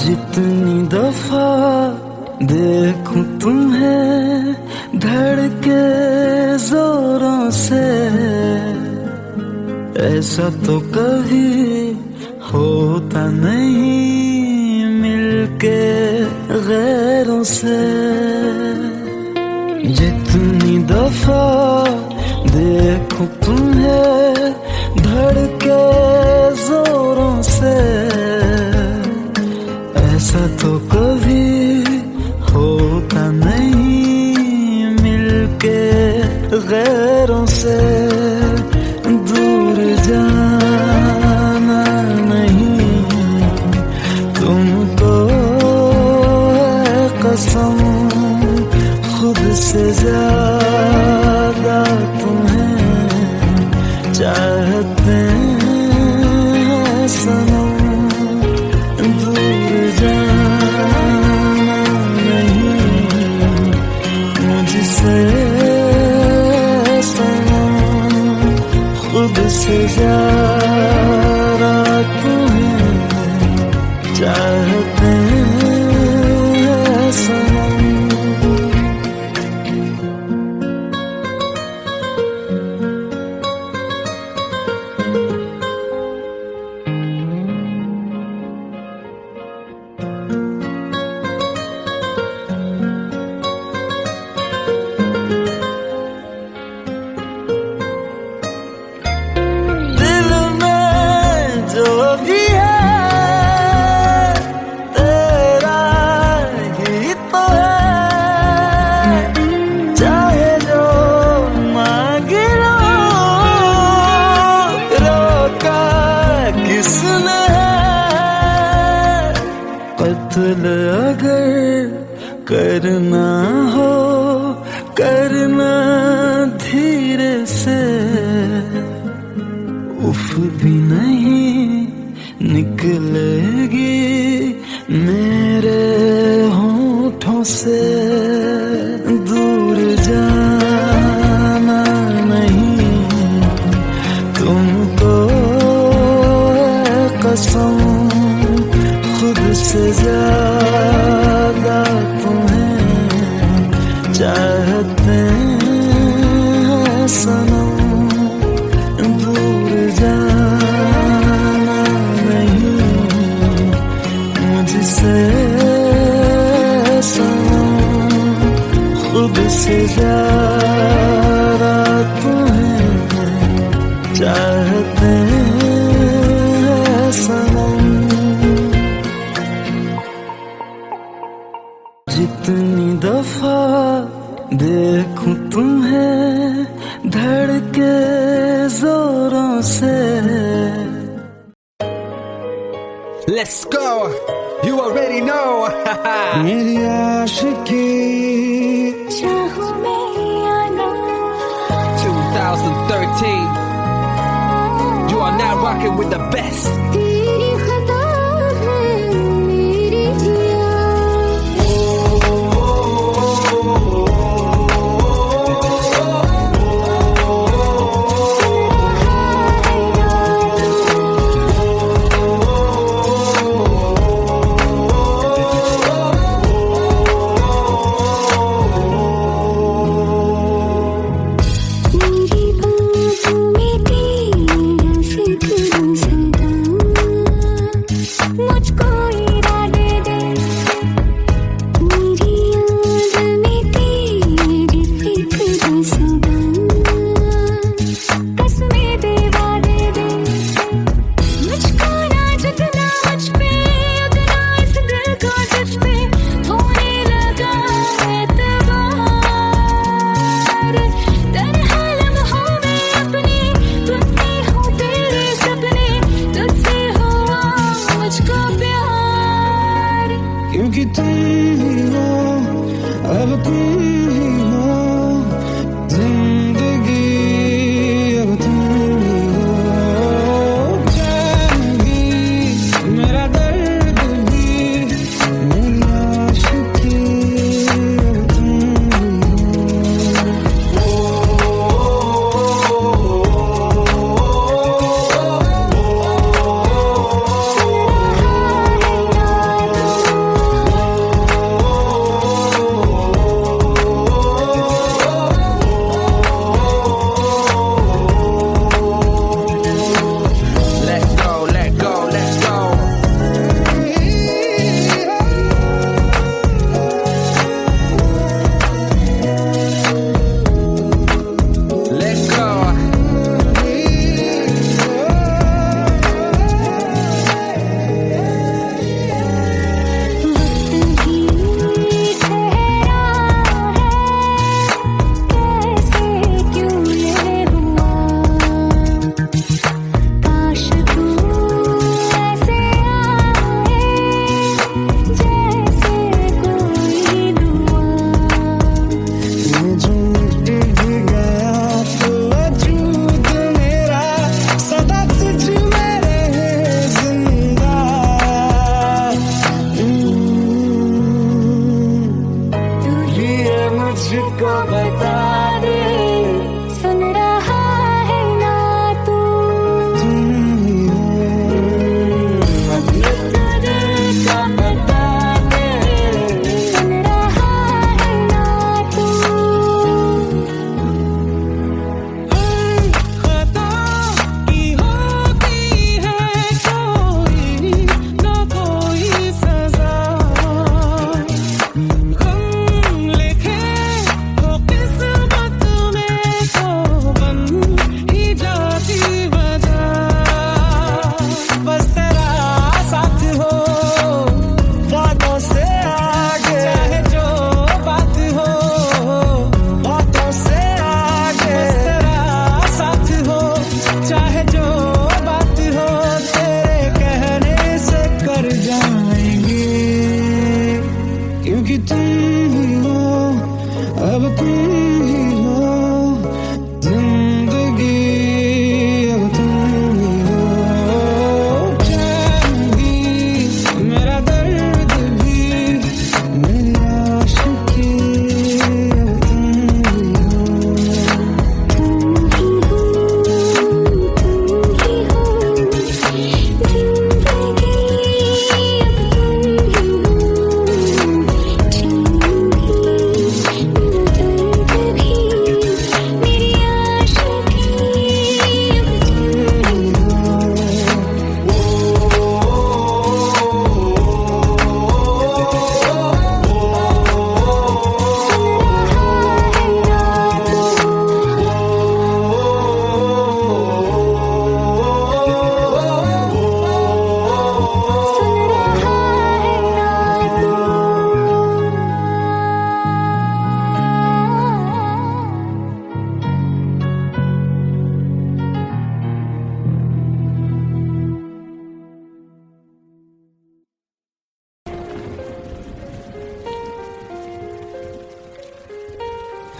जितनी दफा देखूं तुम्हें धड़के जोरों से, ऐसा तो कभी होता नहीं मिलके गैरों से। जितनी दफा देखूं तुम्हें धड़के जोरों से, ऐसा तो कभी होता नहीं मिलके गैरों से। दूर जाना नहीं तुमको है कसम, खुद से ज्यादा तुम्हें चाहते हैं सनम। दूर जाना नहीं मुझसे सनम, खुद से ज्यादा तुम्हें चाहते हैं सनम। कत्ल अगर करना हो करना धीरे से, उफ भी नहीं निकलेगी मेरे होठों से। दूर जाना नहीं तुमको है कसम, खुद से ज्यादा तुम्हें चाहते हैं सनम। दूर जाना नहीं मुझसे सनम, खुद से ज्यादा तुम्हें चाहते हैं सनम। जितनी दफा देखूं तुम्हें धड़के जोरों से। Let's go, you already know. मेरी आशिकी चाहूं मैं या ना, 2013. You are now rocking with the best. तेरी खता है मेरी जिया। मेरी बाहों में तेरा जिक्र सदा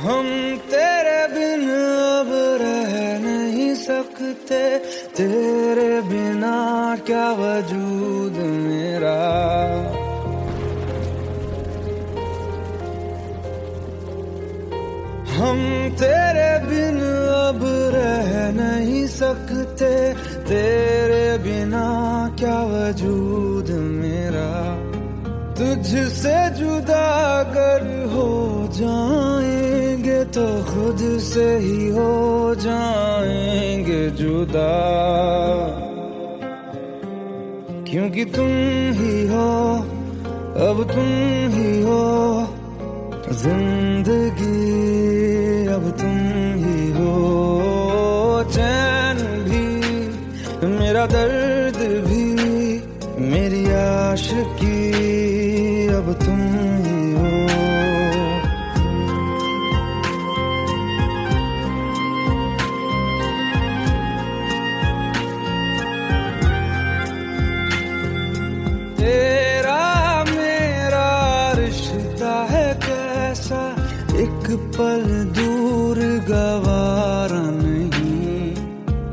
हम तेरे बिन अब रह नहीं सकते, तेरे बिना क्या वजूद मेरा। हम तेरे बिन अब रह नहीं सकते, तेरे बिना क्या वजूद मेरा। तुझसे जुदा अगर हो जाएंगे तो खुद से ही हो जाएंगे जुदा, क्योंकि तुम ही हो, अब तुम ही हो जिंदगी, अब तुम ही हो। चैन भी, मेरा दर्द भी, मेरी आशिकी, अब तुम ही हो। तेरा मेरा रिश्ता है कैसा, एक पल दूर गवारा नहीं।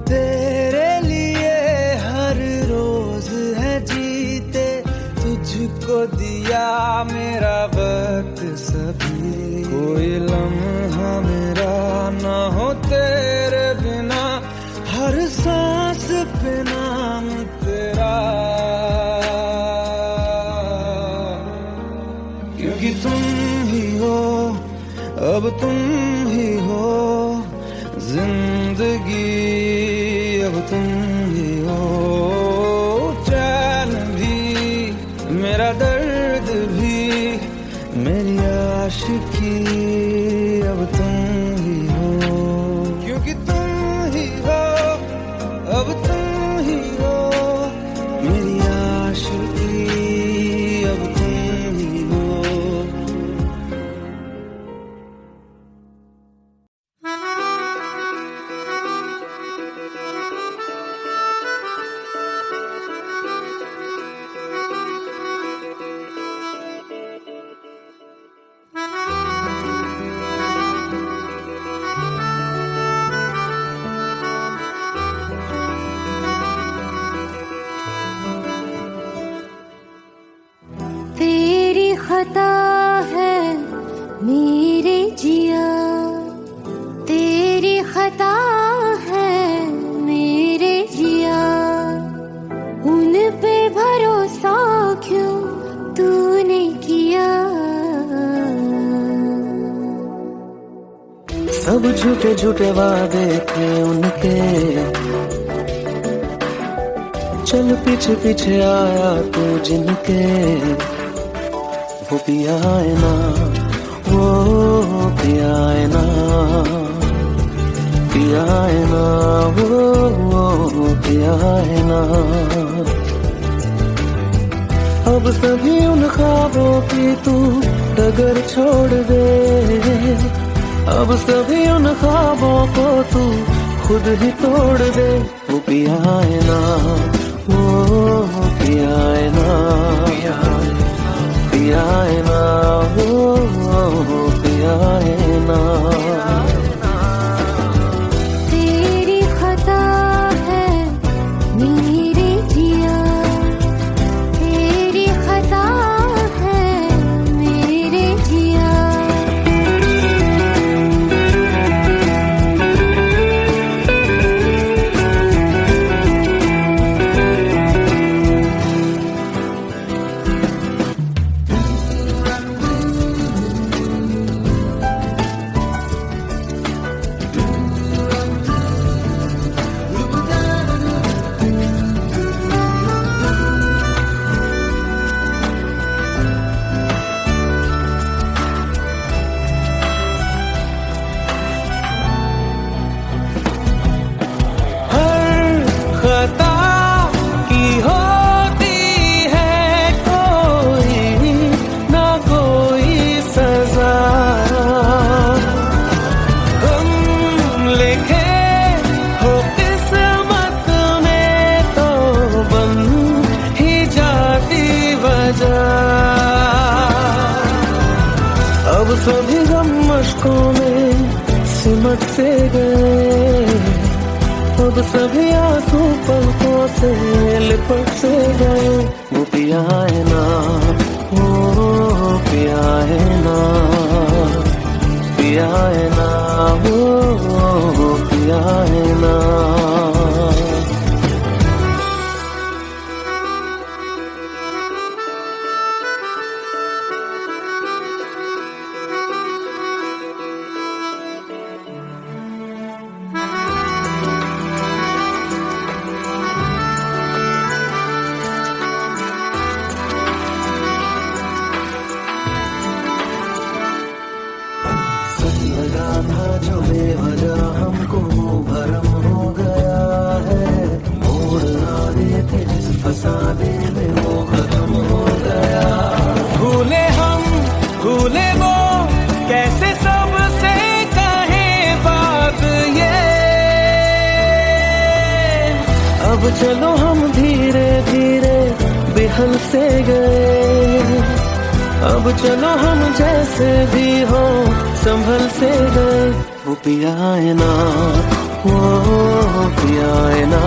तेरे लिए हर रोज है जीते, तुझको दिया मेरा वक्त सभी। कोई लम्हा मेरा ना हो तेरे बिना, हर सांस पे नाम तेरा, क्योंकि तुम ही हो, अब तुम ही हो जिंदगी, अब तुम ही हो। चैन भी, मेरा दर्द भी, मेरी आशिकी, अब तुम ही हो, क्योंकि तुम ही हो, अब तुम ही हो मेरी आशिकी, अब तुम ही हो। तेरी खता है मेरे जिया, तेरी खता है मेरे जिया। उन पे भरोसा क्यों तूने किया। सब झूठे झूठे वादे थे उनके, चल पीछे पीछे आया तू जिनके। वो पिया है ना, वो पिया है ना, पिया है ना, वो पिया है ना। अब सभी उन ख्वाबों की तू डगर छोड़ दे, अब सभी उन ख्वाबों को तू खुद ही तोड़ दे। वो पिया है ना, वो पिया है ना, पिया है ना, वो पिया है ना। तेरी खता है मेरे जिया, तेरी खता है मेरे जिया। खता की होती है कोई ना कोई सजा, हम लिखे हो किस्मत में तो बन ही जाती वजह। अब सभी गम मशकों में सिमट से गए, अब सभी आंसू पलकों से लिपट से गए। वो पिया है ना, वो पिया है ना, पिया है ना, वो पिया है ना। लगा था जो बेवजह हमको भरम हो गया है, मोड़ ना देते जिस फसाने में वो खत्म हो गया। भूले हम भूले वो, कैसे सबसे कहे बात ये। अब चलो हम धीरे धीरे बेहल से गए, अब चलो हम जैसे भी हो संभल से गए। वो पिया है ना, वो पिया है ना,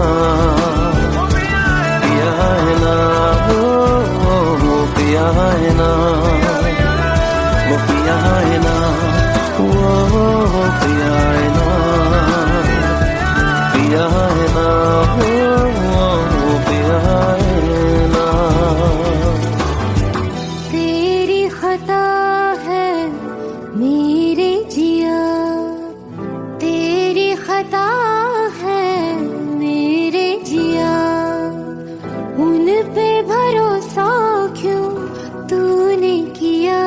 पिया है ना, वो पिया है ना, वो पिया है ना, वो पिया है ना, पिया है ना, वो पिया है ना। तेरी खता है मेरे जिया, तेरी खता है मेरे जिया, उन पे भरोसा क्यों तूने किया।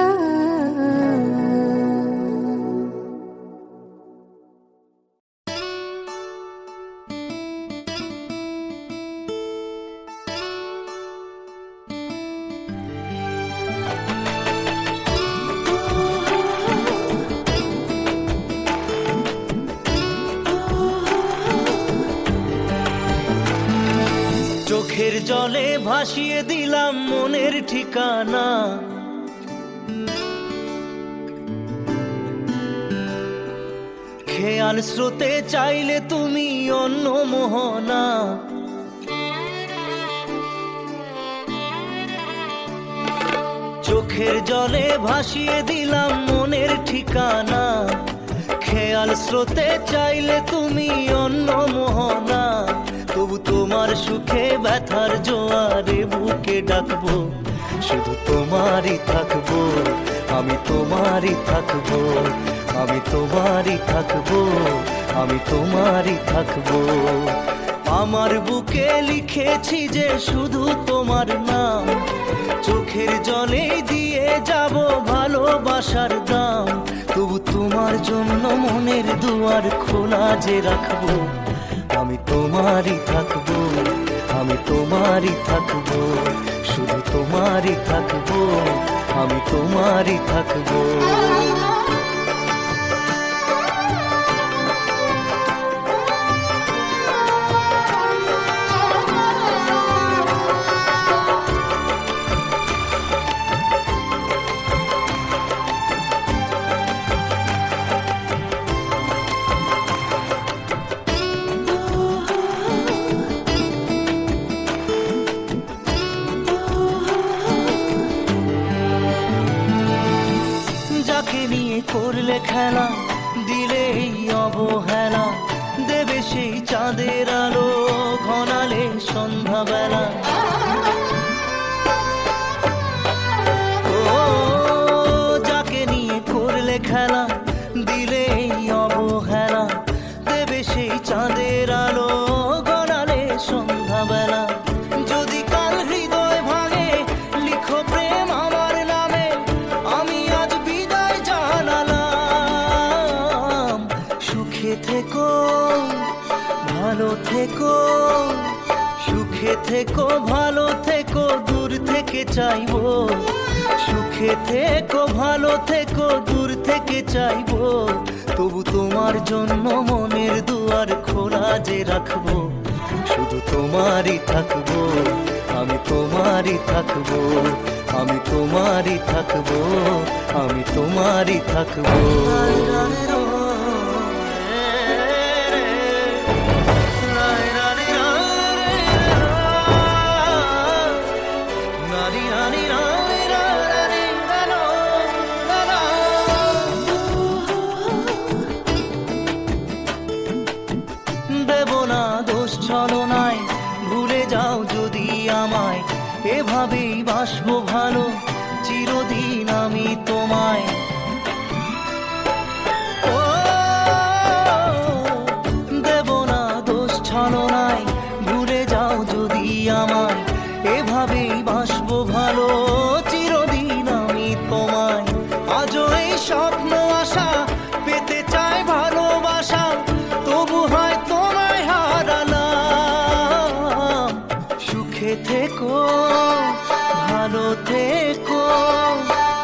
চোখের জলে ভাসিয়ে দিলাম মনের ঠিকানা, খেয়াল স্রোতে চাইলে তুমি অন্য মোহনা। চোখের জলে ভাসিয়ে দিলাম মনের ঠিকানা, খেয়াল স্রোতে চাইলে তুমি অন্য মোহনা। তবু তোমার সুখে ব্যথার জোয়ারে বুকে ডাকবো, শুধু তোমারই থাকবো, আমি তোমারই থাকবো, আমি তোমারই থাকবো, আমি তোমারই থাকবো। আমার বুকে লিখেছি যে শুধু তোমার নাম, চোখের জলে দিয়ে যাব ভালোবাসার দাম। তবু তোমার জন্য মনের দুয়ার খোলা যে রাখবো, আমি তোমারই থাকবো, আমি তোমারই থাকবো, শুধু তোমারই থাকবো, আমি তোমারই থাকবো। যাকে নিয়ে করলে খেলা, দিলে এই অবহেলা, দেবে সেই চাঁদের আলো ঘনালে সন্ধ্যাবেলা। ও যাকে নিয়ে করলে খেলা, দিলে এই অবহেলা, দেবে সেই চাঁদের আলো ঘনালে সন্ধ্যাবেলা। যদি কাল হৃদয় ভাঙে লিখো প্রেম আমার নামে, আমি আজ বিদায় জানালাম। সুখে থেকো ভালো থেকো, সুখে থেকো ভালো থেকো, দূর থেকে চাইবো। সুখে থেকো ভালো থেকো, দূর থেকে চাইবো। তবু তোমার জন্য মনের দুয়ার খোলা যে রাখবো, শুধু তোমারই থাকবো, আমি তোমারই থাকবো, আমি তোমারই থাকবো, আমি তোমারই থাকবো। তোমায়, ভুলে যাও যদি আমায়, এভাবেই বাসবো ভালো চিরদিন আমি তোমায়। ও দেব না দোষ ছলনায়, ভুলে যাও যদি আমায়, এভাবেই বাসবো ভালো চিরদিন আমি তোমায়। আজও এই স্বপ্ন আশা পেতে চাই ভালোবাসা, তবু হয় তোমায় হারালাম। সুখে থেকো ভালো থেকো,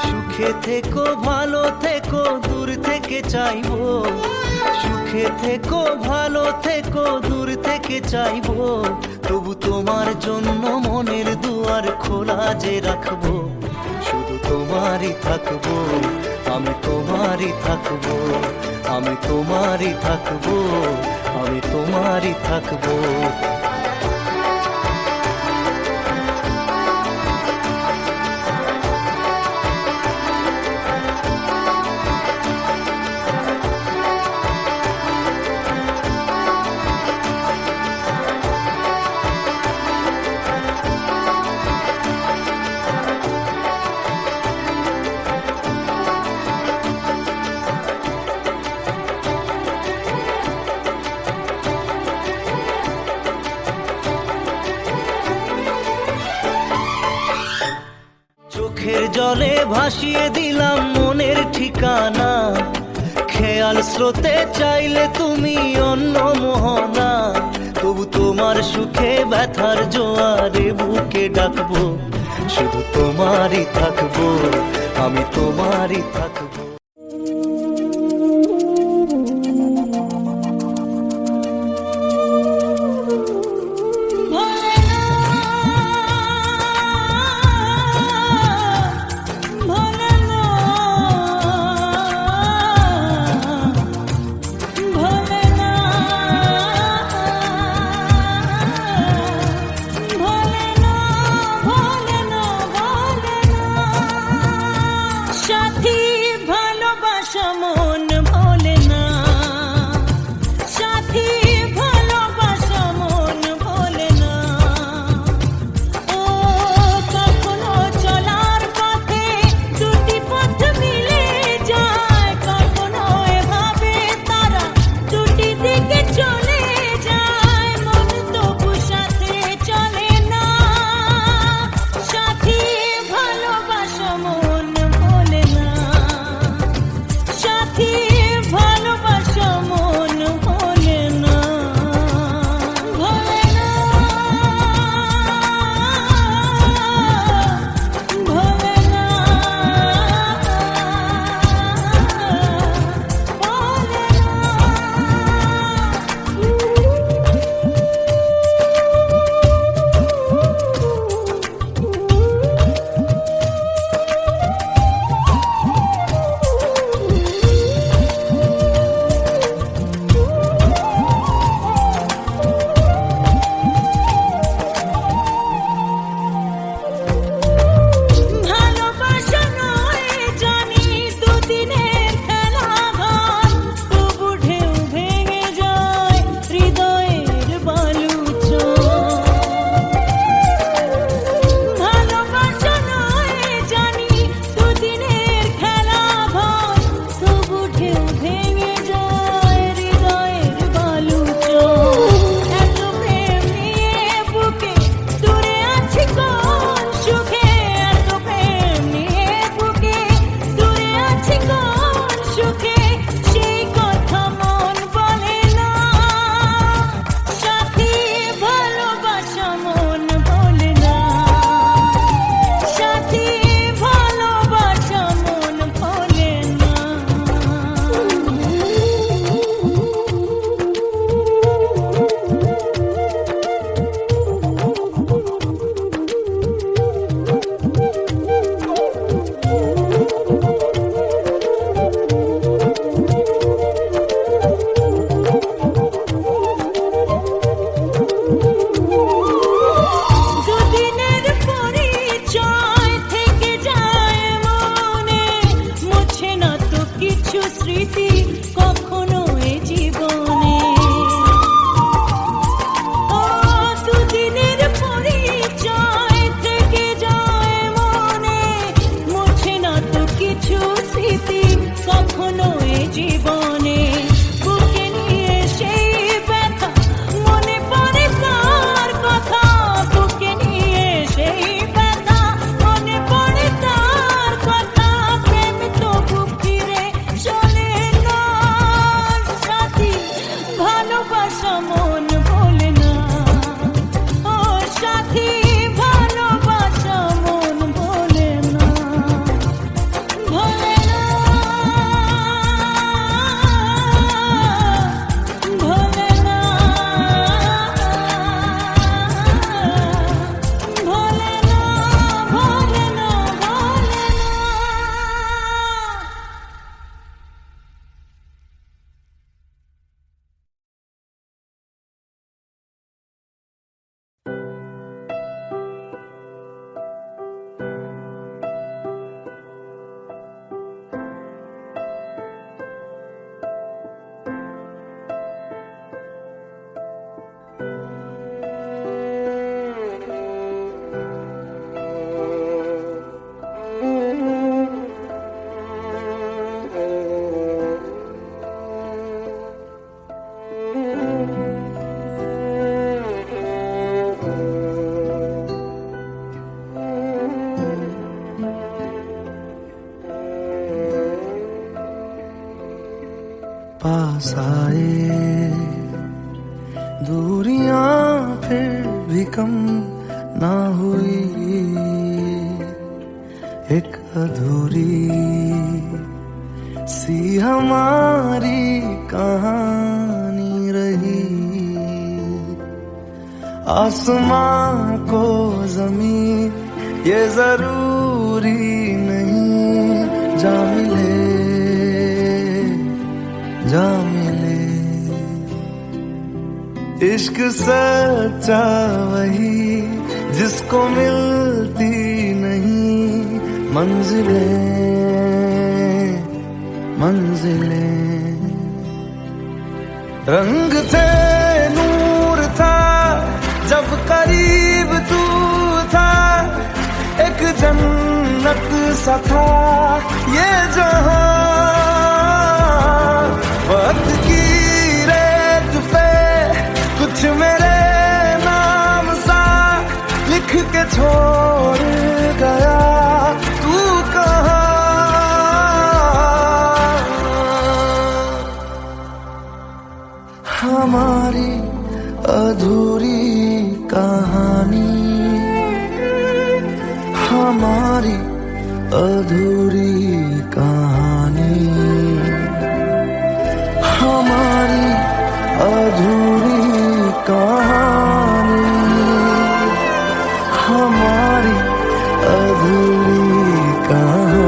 সুখে থেকো ভালো থেকো, দূর থেকে চাইবো। সুখে থেকো ভালো থেকো, দূর থেকে চাইবো, তবু তোমার জন্য মনের দুয়ার খোলা যে রাখবো। শুধু তোমারই থাকবো, আমি তোমারই থাকবো, আমি তোমারই থাকবো, আমি তোমারই থাকবো। চোখের জলে ভাসিয়ে দিলাম মনের ঠিকানা, খেয়াল স্রোতে চাইলে তুমি অন্য মোহনা, তবু তোমার সুখে ব্যথার জোয়ারে বুকে ডাকবো। শুধু তোমারই থাকবো, আমি তোমারই থাকবো। সাথী भी कम ना हुई, एक अधूरी सी हमारी कहानी रही। आसमां को जमीन ये जरूरी नहीं, जा मिले जा मिले। इश्क सच्चा वही जिसको मिलती नहीं मंजिलें मंजिलें। रंग थे नूर था जब करीब तू था, एक जन्नत सा था ये जहां। वक्त की रेत पे कुछ मेरे नाम सा लिख के छोड़ गया तू कहाँ। हमारी अधूरी कहानी, हमारी अधूरी कहानी, हमारी अधूरी कहानी, हमारी अधूरी कहानी।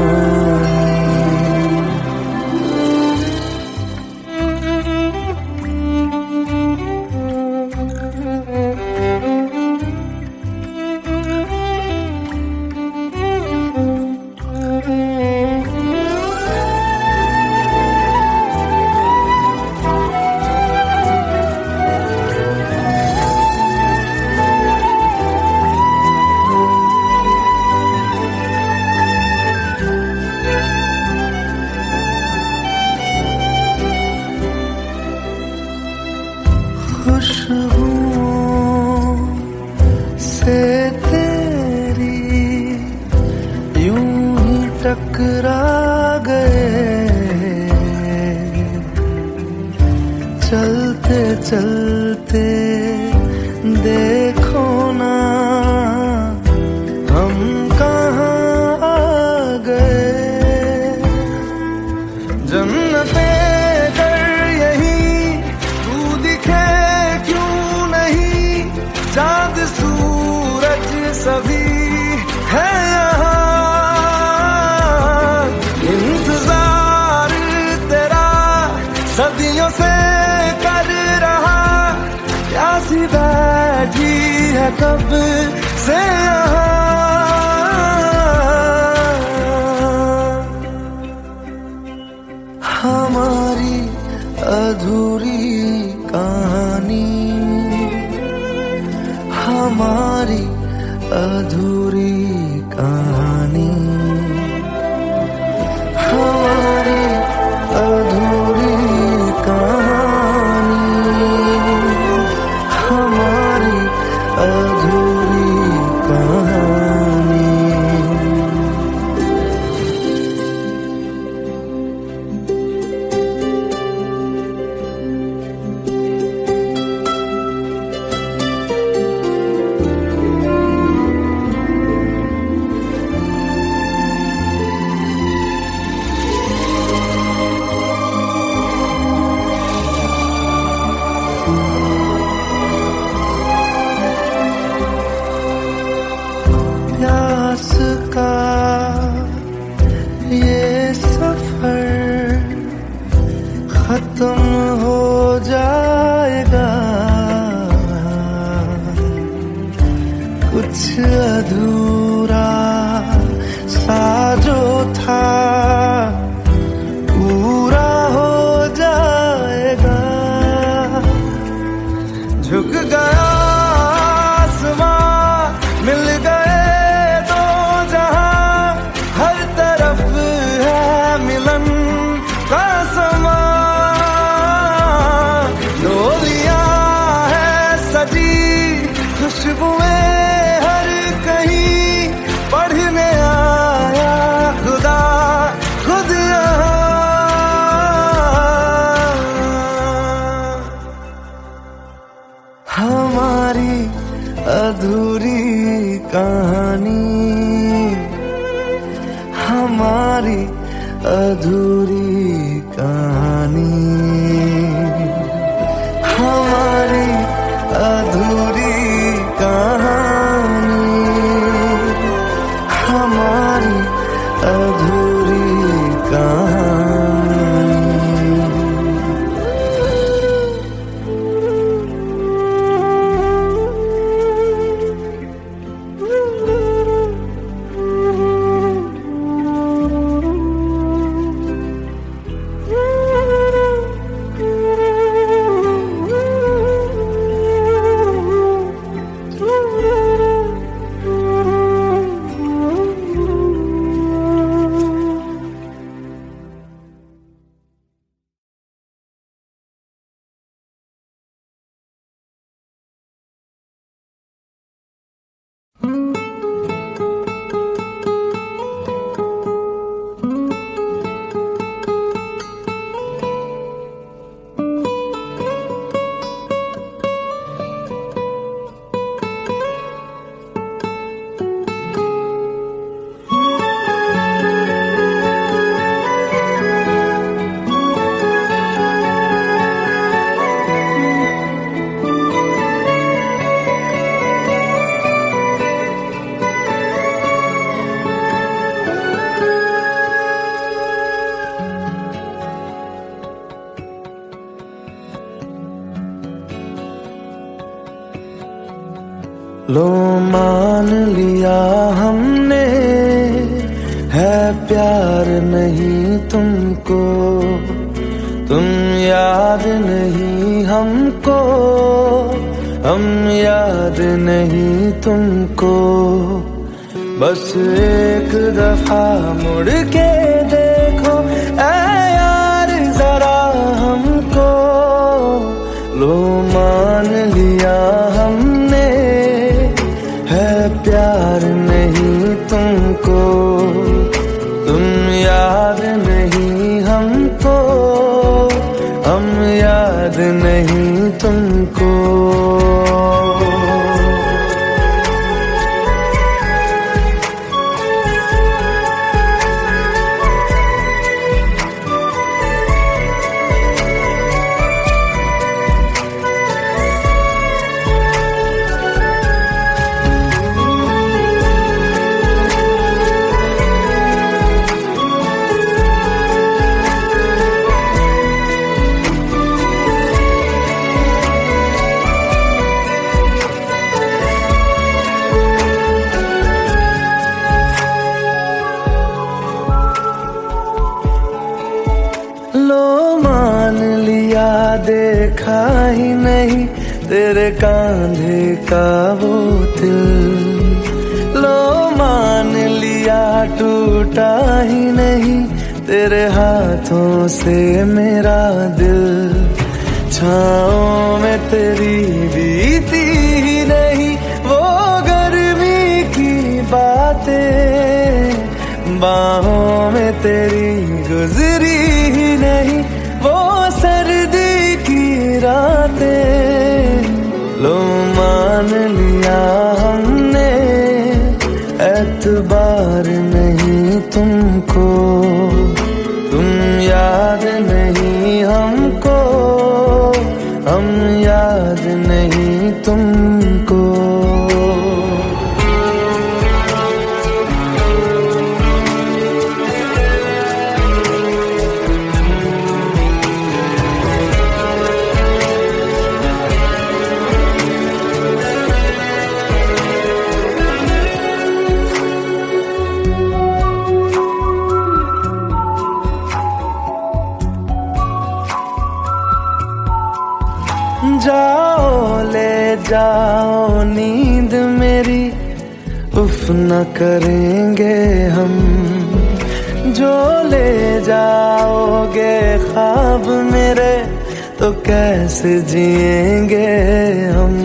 खुशबुओं से तेरी यूं ही टकरा गए, चलते चलते देखो ना हम कहाँ आ गए। जन्नते चाँद सूरज सभी है यहाँ, इंतजार तेरा सदियों से कर रहा, प्यासी बैठी है कब से यहाँ। हमारी अधूरी कहानी, हमारी अधूरी कहानी, हमारी अधूरी कहानी, हमारी अधूरी कहानी। प्यास का ये सफर खत्म हो जाएगा, कुछ अधूरा सा जो था पूरा हो जाएगा। झुक गया आसमां, मिल गए दो जहां, हर तरफ है मिलन का समा। डोलियां है सजी खुशबुएं हर कहीं, पढ़ने आया खुदा खुद यहाँ। हमारी अधूरी कहानी, हमारी अधूरी कहानी, हमारी अधूरी कहानी, हमारी अधूरी कहानी। लो मान लिया हमने है प्यार नहीं तुमको, तुम याद नहीं हमको, हम याद नहीं तुमको। बस एक दफा मुड़ के देखो ऐ यार जरा हमको। लो मान लिया हमने है प्यार नहीं तुमको, तुम याद नहीं हमको, हम याद नहीं तुमको। लो मान लिया देखा ही नहीं तेरे कांधे का वो दिल। लो मान लिया टूटा ही नहीं तेरे हाथों से मेरा दिल। छाँव में तेरी बीती ही नहीं वो गर्मी की बातें, बाहों में तेरी गुजरी ही नहीं वो सर्दी की रातें। लो मान लिया हमने एतबार नहीं तुमको, तुम याद नहीं हमको, हम याद नहीं तुमको। जाओ ले जाओ नींद मेरी, उफ न करेंगे हम। जो ले जाओगे ख्वाब मेरे तो कैसे जिएंगे हम।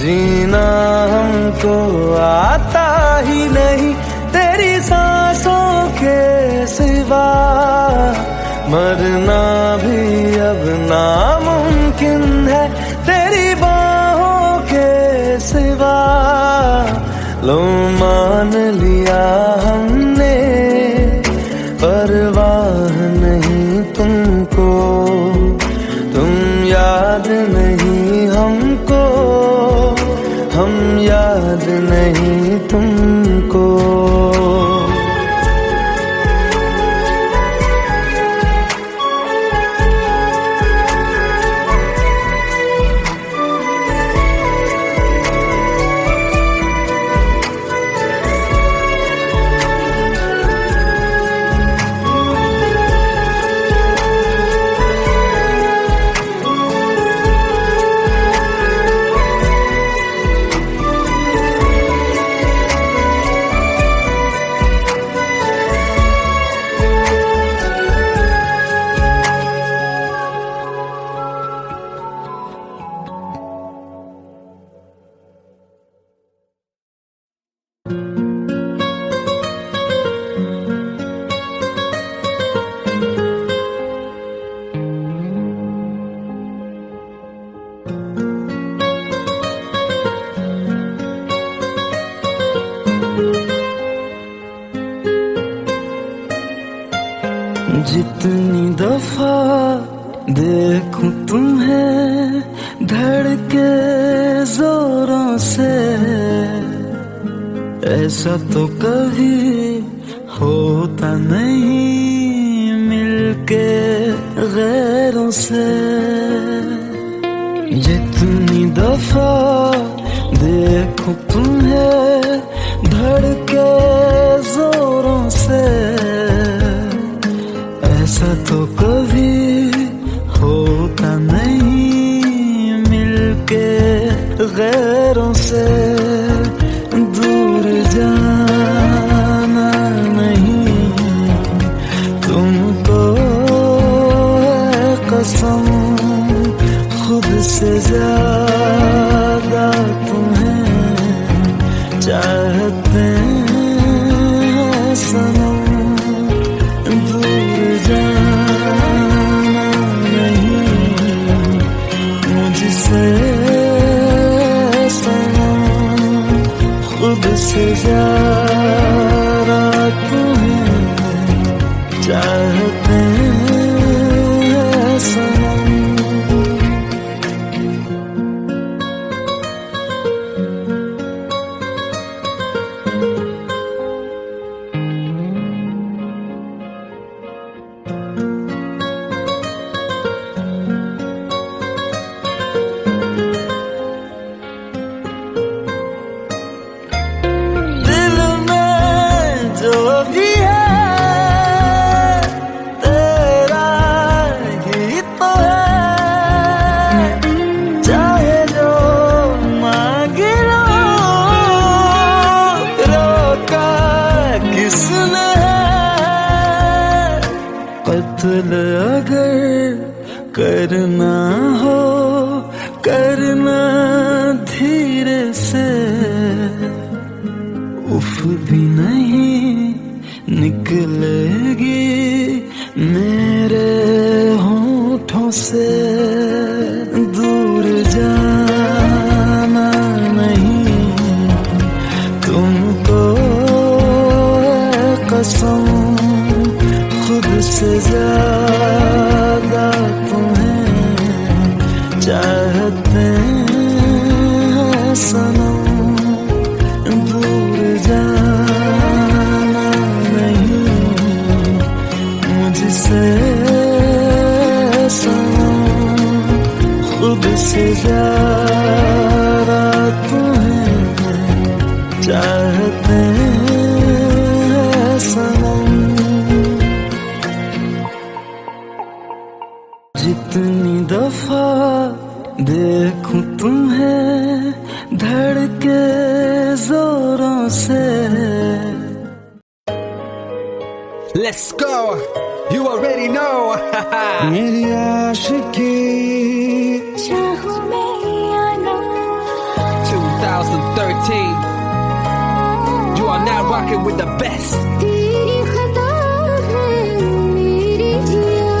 जीना हमको आता ही नहीं तेरी सांसों के सिवा, मरना भी अब नामुमकिन है तेरी बाहों के सिवा लो मान लिया हमने, परवाह नहीं तुमको, तुम याद नहीं हमको, हम याद नहीं तुमको। जितनी दफा देखूं तुम्हें धड़के जोरों से, ऐसा तो कभी होता नहीं मिलके गैरों से। जितनी दफा देखूं तुम्हें धड़के जोरों से, ऐसा तो कभी होता नहीं मिलके गैरों से। दूर जाना नहीं तुमको है कसम, खुद से ज्यादा तुम्हें चाहते हैं सनम। दूर जाना नहीं मुझसे सनम, खुद से ज्यादा तुम्हें चाहते हैं सनम। कत्ल अगर करना हो करना धीरे से, उफ भी नहीं निकलेगी मेरे होठों से। दूर जाना नहीं तुमको है कसम, खुद से ज्यादा तुम्हें चाहते हैं सनम। दूर जाना नहीं मुझसे सनम, खुद से ज्यादा तुम्हें चाहते हैं सनम। जितनी दफा देखूं तुम्हें धड़के जोरों से। Let's go, you already know. मेरी आशिकी चाहूं मैं या ना, 2013. You are now rocking with the best. तेरी खता है मेरी जिया।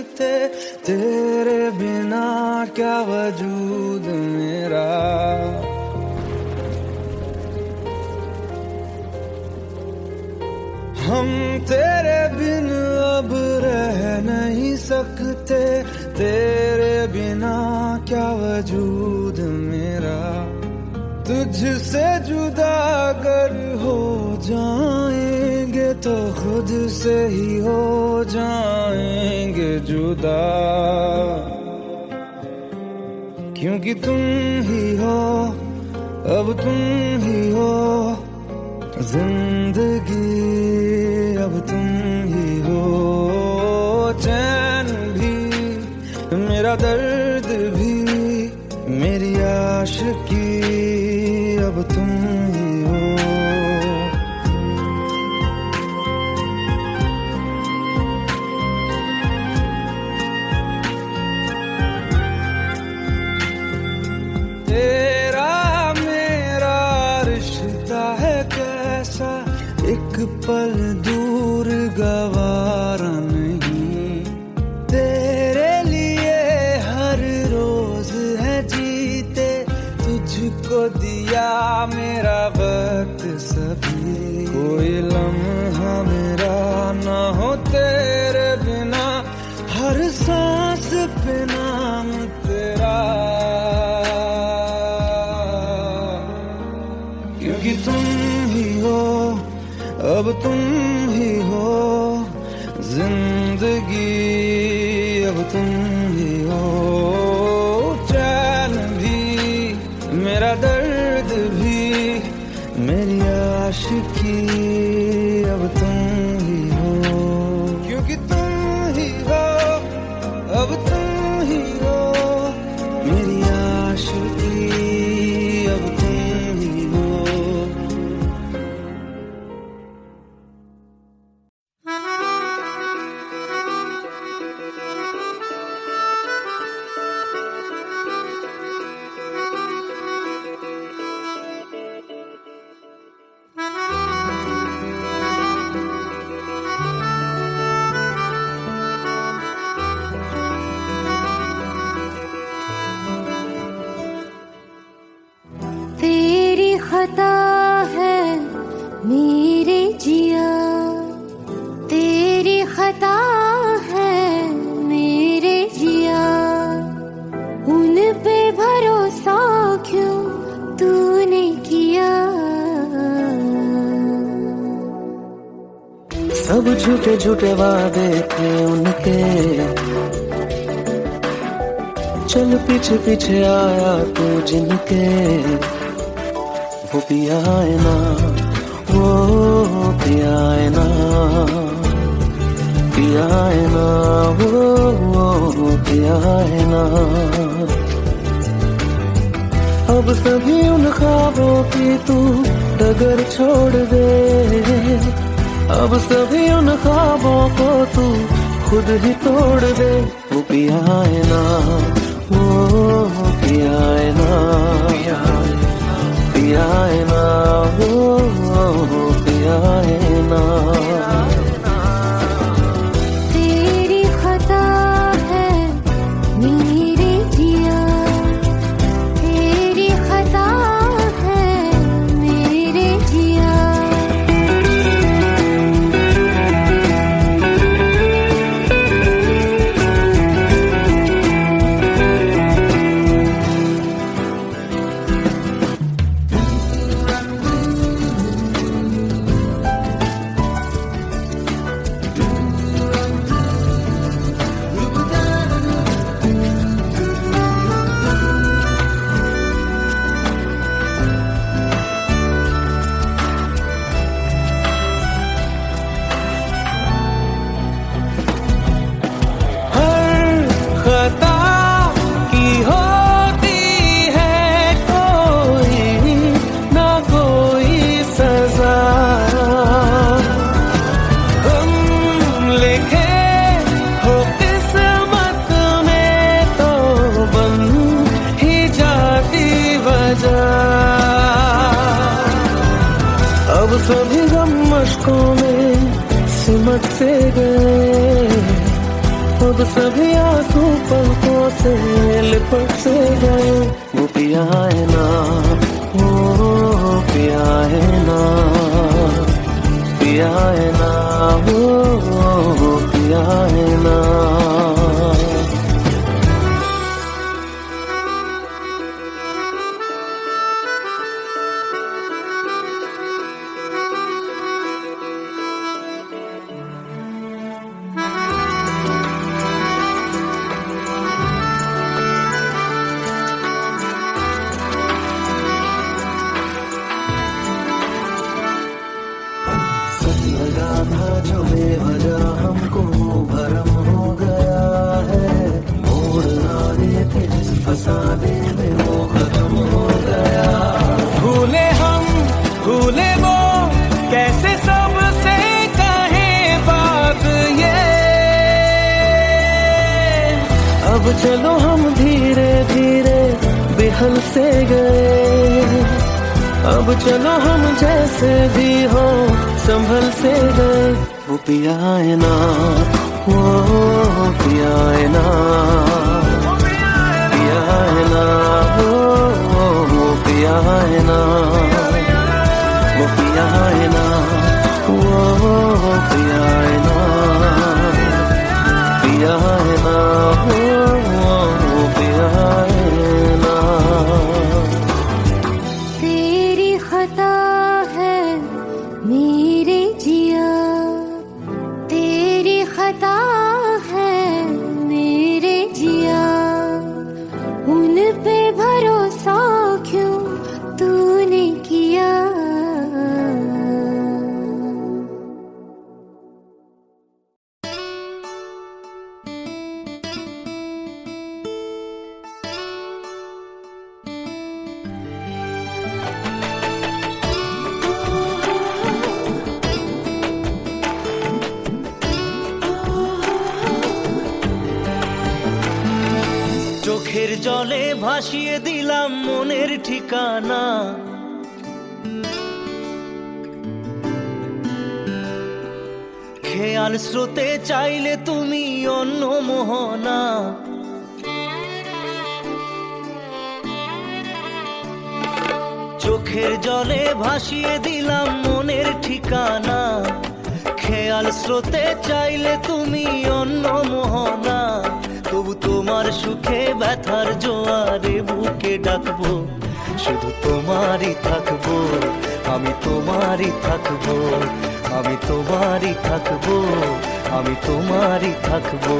सकते, तेरे बिना क्या वजूद मेरा। हम तेरे बिन अब रह नहीं सकते, तेरे बिना क्या वजूद मेरा। तुझसे जुदा अगर हो जाएंगे तो खुद से ही हो जाएंगे जुदा, क्योंकि तुम ही हो, अब तुम ही हो जिंदगी, अब तुम ही हो। चैन भी मेरा दर्द भी मेरी आशिकी, अब तुम ही हो। तेरा मेरा रिश्ता है कैसा, एक पल दूर गवारा नहीं। तेरे लिए हर रोज है जीते, तुझको दिया मेरा वक्त सभी। कोई लम्हा मेरा ना हो तेरे बिना, हर सांस पे नाम तेरा, क्योंकि तुम ही हो, अब तुम ही हो जिंदगी, अब तुम ही हो। चैन भी मेरा दर्द भी मेरी आशिकी, अब तुम ही हो, क्योंकि तुम ही हो, अब तुम ही हो मेरी आशिकी, अब तुम ही हो। तेरी खता है मेरे जिया, तेरी खता है मेरे जिया। उन पे भरोसा क्यों तूने किया। सब झूठे झूठे वादे थे उनके, चल पीछे पीछे आया तू जिनके। वो पिया है ना, वो पिया है ना, पिया है ना, वो पिया है ना। अब सभी उन ख्वाबों की तू डगर छोड़ दे, अब सभी उन ख्वाबों को तू खुद ही तोड़ दे। वो पिया है ना, वो पिया है ना, पिया है ना, वो पिया है ना। तेरी खता है मेरे जिया, तेरी खता है मेरे जिया। अब सभी गम मशकों में सिमट से गए, अब अब सभी आंसू पलकों से लिपट से गए। वो पिया है ना, वो पिया है ना, पिया है ना, वो पिया है ना। लगा था जो बेवजह हमको भरम हो गया है। मोड़ रहे थे जिस फसाने में वो खत्म हो गया। भूले हम भूले वो, कैसे सबसे कहे बात ये। अब चलो हम धीरे धीरे बिहल से गए। अब चलो हम जैसे भी हो संभल से गए। वो पिया है ना, वो पिया है ना, पिया है ना, वो पिया है ना, वो पिया है ना, वो पिया है ना, पिया है ना, वो पिया है ना। तेरी खता है मेरे जिया, तेरी खता है मेरे जिया। उन पे भरोसा क्यों तूने किया। চোখের জলে ভাসিয়ে দিলাম মনের ঠিকানা। খেয়াল স্রোতে চাইলে তুমি অন্য মোহনা। চোখের জলে ভাসিয়ে দিলাম মনের ঠিকানা। খেয়াল স্রোতে চাইলে তুমি অন্য মোহনা। তবু তোমার সুখে ব্যথার জোয়ারে বুকে ডাকবো। শুধু তোমারই থাকবো, আমি তোমারই থাকবো, আমি তোমারই থাকবো, আমি তোমারই থাকবো।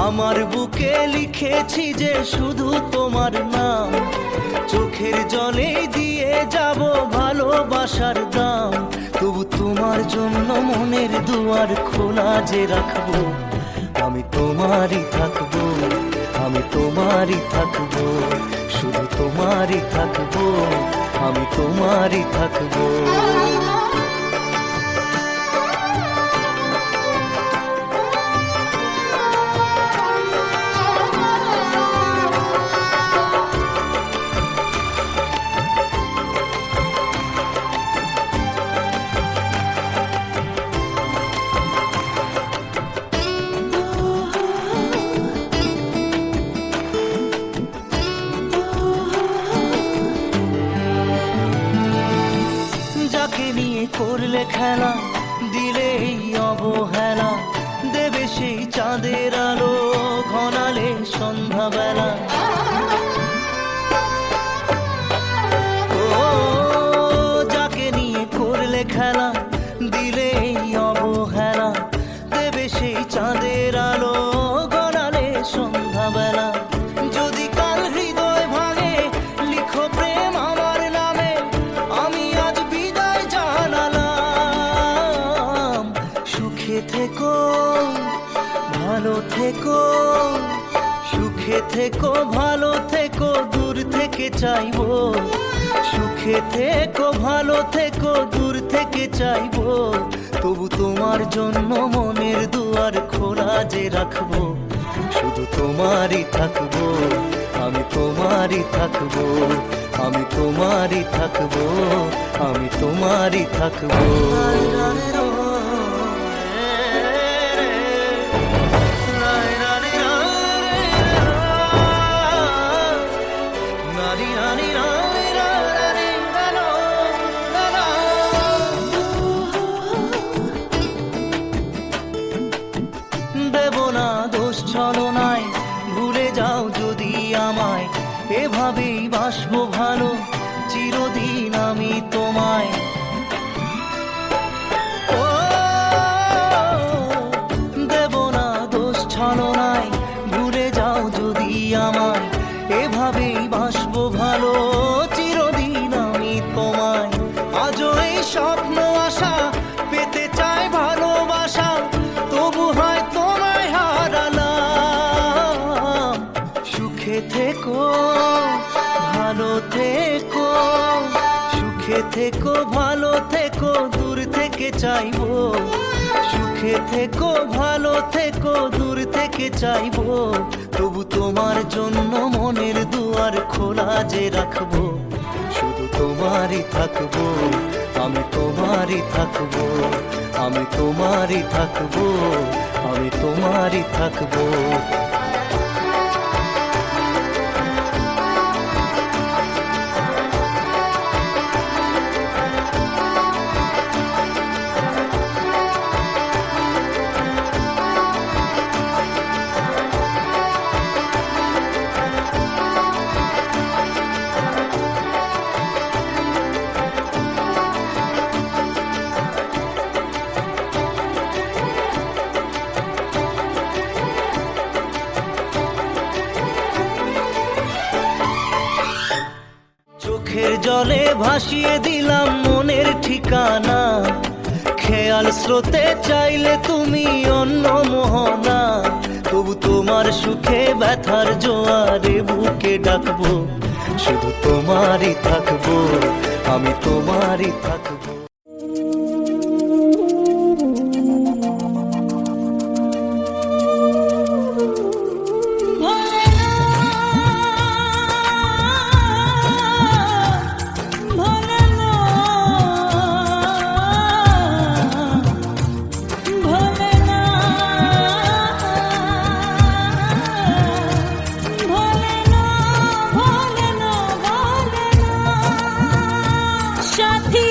আমার বুকে লিখেছি যে শুধু তোমার নাম। চোখের জলে দিয়ে যাব ভালোবাসার দাম। তবু তোমার জন্য মনের দুয়ার খোলা যে রাখবো। আমি তোমারই থাকবো, আমি তোমারই থাকবো, শুধু তোমারই থাকবো, আমি তোমারই থাকবো। করলে খেলা, দিলে এই অবহেলা। দেবে সেই চাঁদের আলো ঘনালে সন্ধ্যাবেলা। ও যাকে নিয়ে করলে খেলা, দিলে এই অবহেলা। দেবে সেই চাঁদের আলো ঘনালে সন্ধ্যাবেলা। যদি কাল হৃদয় ভাঙে লিখো প্রেম আমার নামে। আমি আজ বিদায় জানালাম। সুখে থেকো, ভালো থেকো, সুখে থেকো, ভালো থেকো, দূর থেকে চাইবো। সুখে থেকো, ভালো থেকো, দূর থেকে চাইবো। তবু তোমার জন্য মনের দুয়ার খোলা যে রাখবো। শুধু তোমারই থাকবো, আমি তোমারই থাকবো, আমি তোমারই থাকবো, আমি তোমারই থাকবো। রায় দেব না দোষ ছলনায়, ভুলে যাও যদি আমায়, এভাবেই বাসবো ভালো চিরদিন আমি তোমায়। ও দেব না দোষ ছলনায়, ভুলে যাও যদি আমায়, এভাবেই বাসবো ভালো চিরদিন আমি তোমায়। আজও এই স্বপ্ন আশা পেতে চাই ভালোবাসা, তবু হয় তোমায় হারালাম। সুখে থেকো ভালো থেকো, সুখে থেকো ভালো থেকো, দূর থেকে চাইবো। সুখে থেকো ভালো থেকো, দূর থেকে চাইবো, তবু তোমার জন্য মনের দুয়ার খোলা যে রাখবো। শুধু তোমারই থাকবো, আমি তোমারই থাকবো, আমি তোমারই থাকবো, আমি তোমারই থাকবো। চোখের জলে ভাসিয়ে দিলাম মনের ঠিকানা, খেয়াল স্রোতে চাইলে তুমি অন্য মোহনা, তবু তোমার সুখে ব্যথার জোয়ারে বুকে ডাকবো। শুধু তোমারই থাকবো, আমি তোমারই থাকবো। সাথী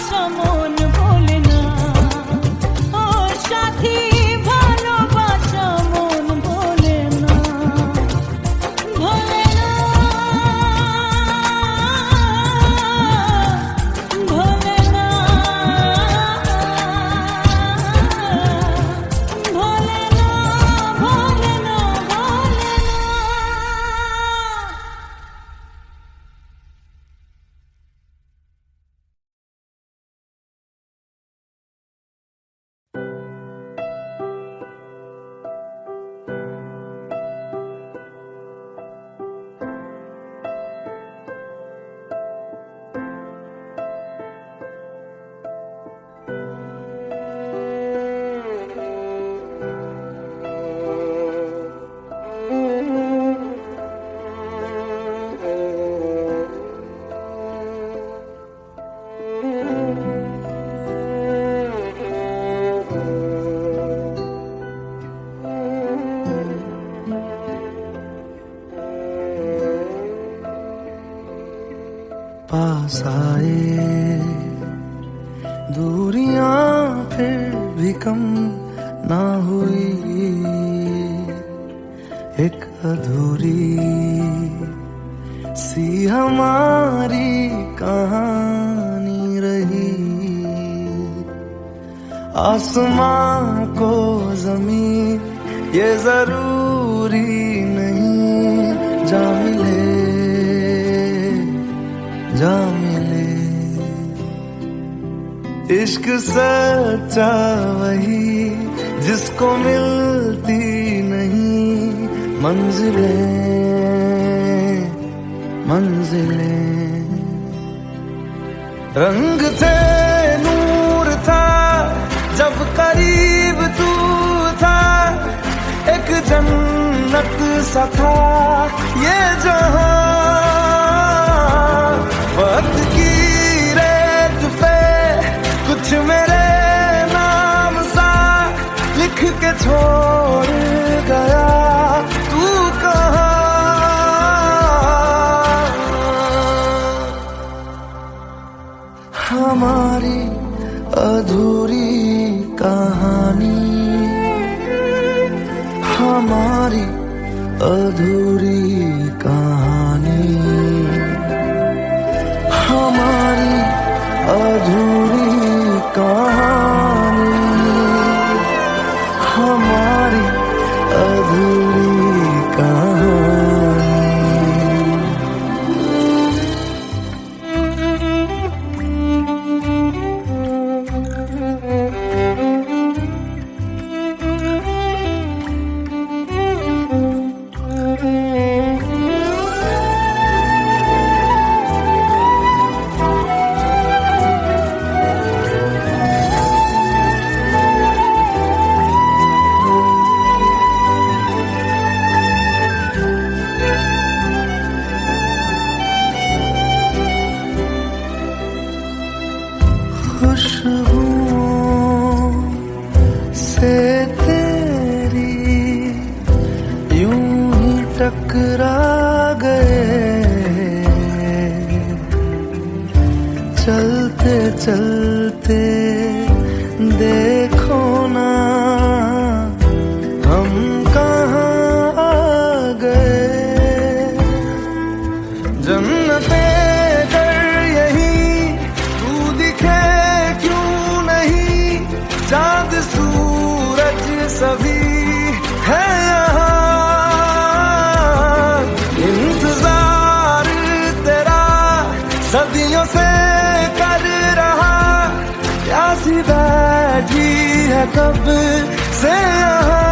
ভালোবাসা মন বলে না, ও সাথী ভালোবাসা মন বলে না, বলে না, বলে না, বলে না, বলে না, বলে না। पास आए दूरियां फिर भी कम ना हुई, एक अधूरी सी हमारी कहानी रही। आसमां को जमीन ये जरूरी नहीं, जा मिले जा मिले। इश्क सच्चा वही जिसको मिलती नहीं मंजिलें मंजिलें। रंग थे नूर था जब करीब तू था, एक जन्नत सा था ये जहां। वक्त की रेत पे कुछ मेरे नाम सा लिख के छोड़ गया, तू कहाँ। हमारी अधूरी कहानी, हमारी अधूरी कहानी, हमारी अधूरी कहानी, हमारी अधूरी कहानी। खुशबुओं से तेरी यूं ही टकरा गए, चलते चलते देखो ना हम कहाँ आ गए। जन्नते चाँद सूरज सभी है यहाँ, इंतजार तेरा सदियों से कर रहा, प्यासी बैठी है कब से यहाँ।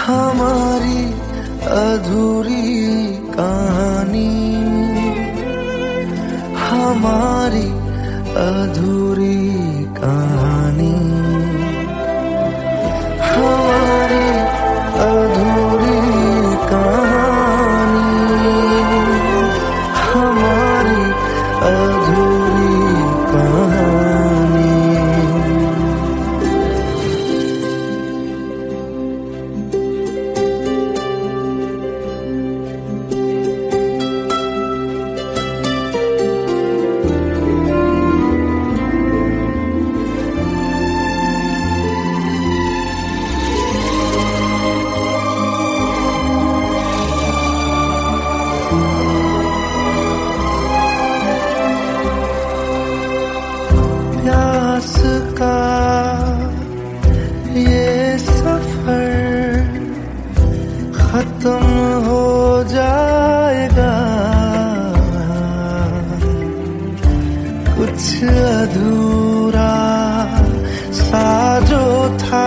हमारी अधूरी कहानी, हमारी अधूरी कहानी, हमारी अधूरी कहानी, हमारी अधूरी कहानी। कुछ अधूरा सा जो था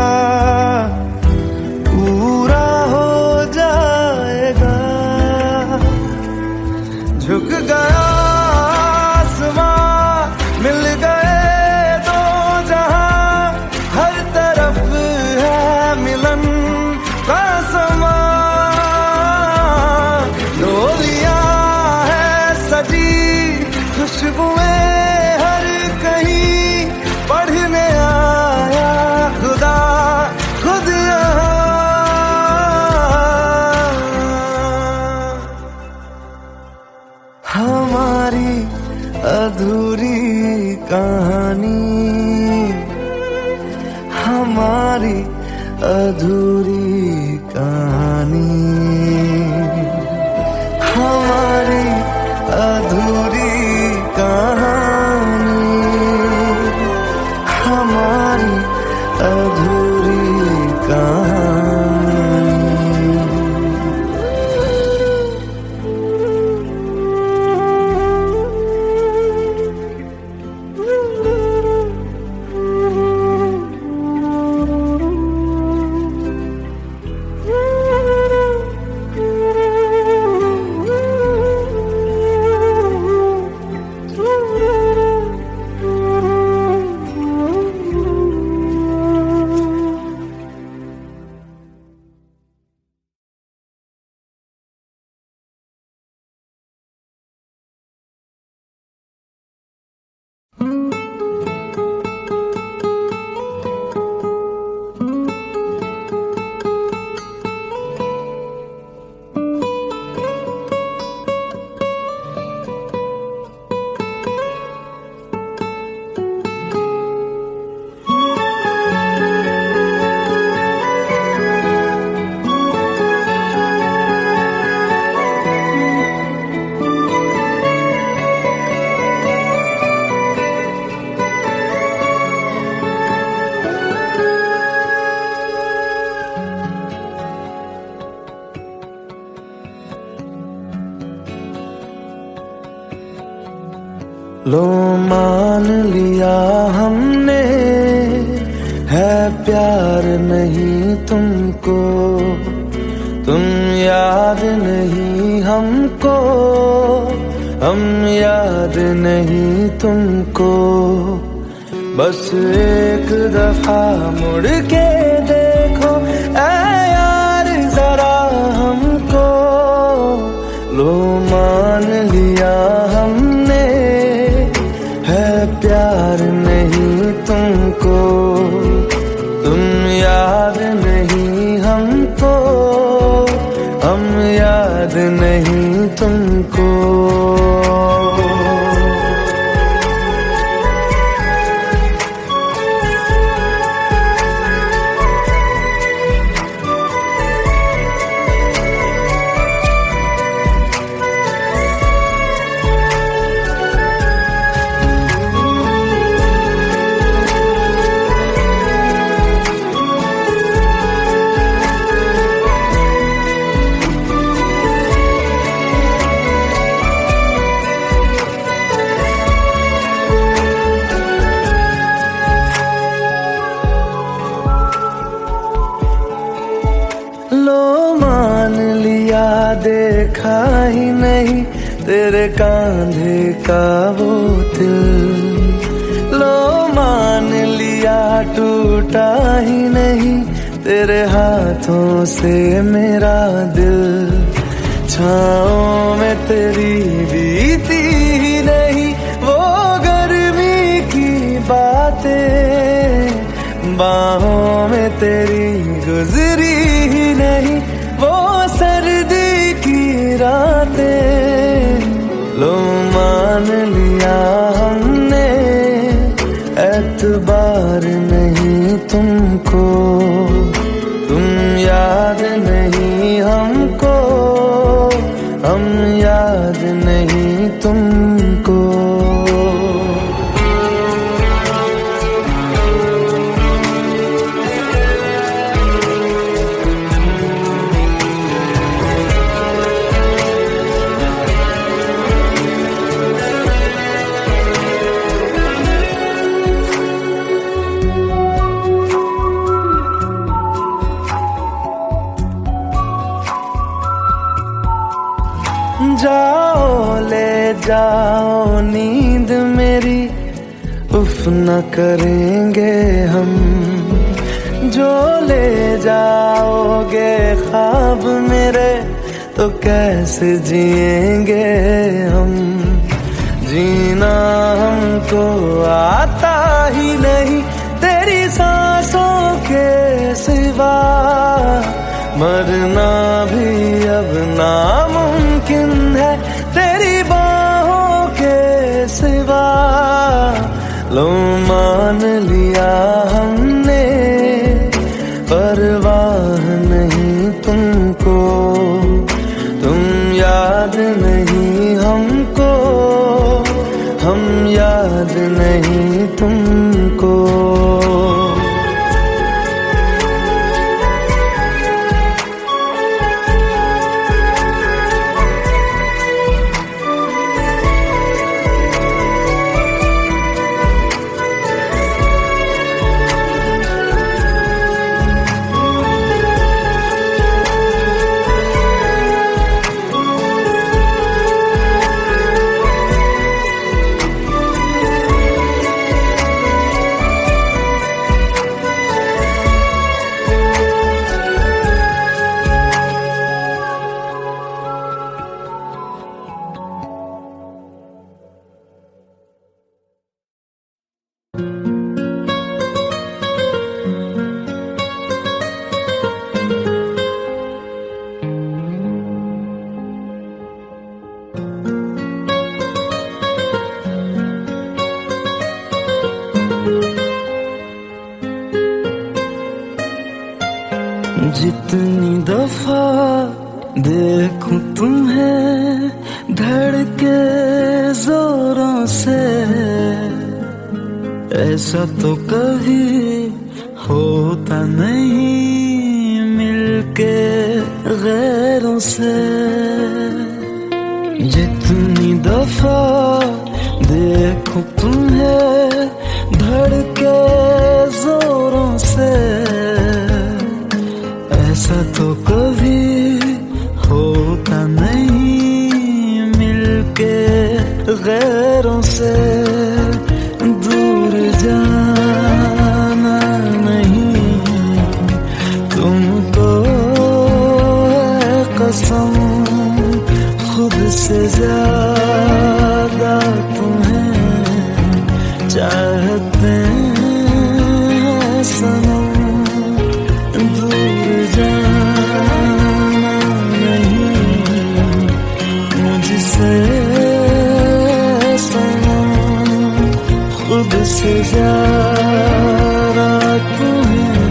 पूरा हो जाएगा। झुक गया आसमां, मिल गए दो जहां, हर तरफ है मिलन का समा। डोलियां है सजी खुशबुएं हर कहीं, पढ़ने आया खुदा खुद यहाँ। हमारी अधूरी कहानी, हमारी अधूरी कहानी, हमारी अधूरी कहानी, हमारी अधूरी कहानी। लो मान लिया हमने है प्यार नहीं तुमको, तुम याद नहीं हमको, हम याद नहीं तुमको। बस एक दफा मुड़ के देखो ऐ यार जरा हमको। लो मान लिया हमने है प्यार नहीं तुमको, तुम याद नहीं हमको, हम याद नहीं तुमको। लो मान लिया देखा ही नहीं तेरे कांधे का वो दिल, लो मान लिया टूटा ही नहीं तेरे हाथों से मेरा दिल। छाँव में तेरी बीती ही नहीं वो गर्मी की बातें, बाहों में तेरी गुजरी ही नहीं वो सर्दी की रातें। लो मान लिया हमने एतबार नहीं तुमको, तुम याद नहीं हमको, हम याद नहीं तुमको। जाओ नींद मेरी, उफ न करेंगे हम। जो ले जाओगे ख्वाब मेरे, तो कैसे जिएंगे हम। जीना हमको आता ही नहीं तेरी सांसों के सिवा, मरना भी अब नामुमकिन है तेरी बाहों के सिवा। लो मान लिया हमने, परवाह नहीं तुमको, तुम याद नहीं हमको, हम याद नहीं तुमको। जितनी दफा देखूं तुम्हें धड़के जोरों से, ऐसा तो कभी होता नहीं मिलके गैरों से। जितनी दफा देखूं तुम्हें धड़के जोरों से, ऐसा तो कभी होता नहीं मिलके गैरों से। दूर जाना नहीं तुमको है कसम, खुद से ज्यादा तुम्हें चाहते हैं सनम। दूर जाना नहीं मुझसे सनम, खुद से ज्यादा तुम्हें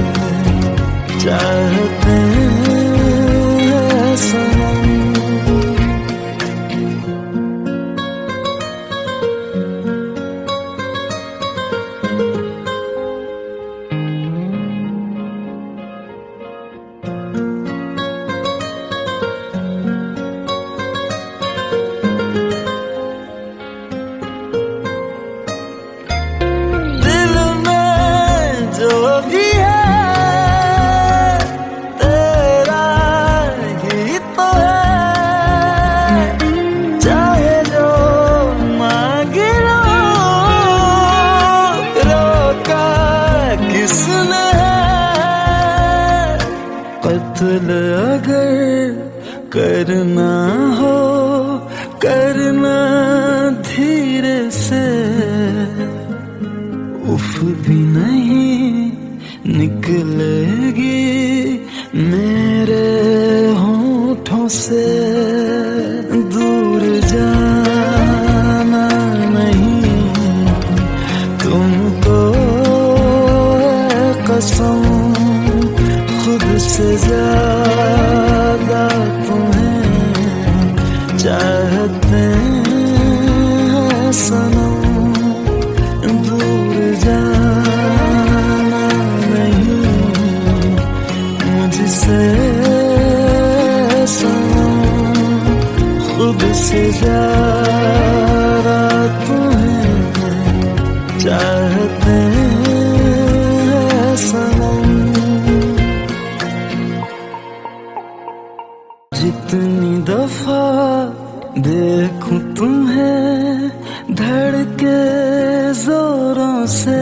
चाहते हैं सनम। कत्ल अगर करना हो करना धीरे से, उफ भी नहीं निकलेगी मेरे होठों से। दूर जाना नहीं तुमको है कसम, खुद से ज्यादा तुम्हें चाहते हैं सनम। दूर जाना नहीं मुझसे सनम, खुद से ज्यादा तुम्हें चाहते हैं सनम। जितनी दफा देखूं तुम्हें धड़के जोरों से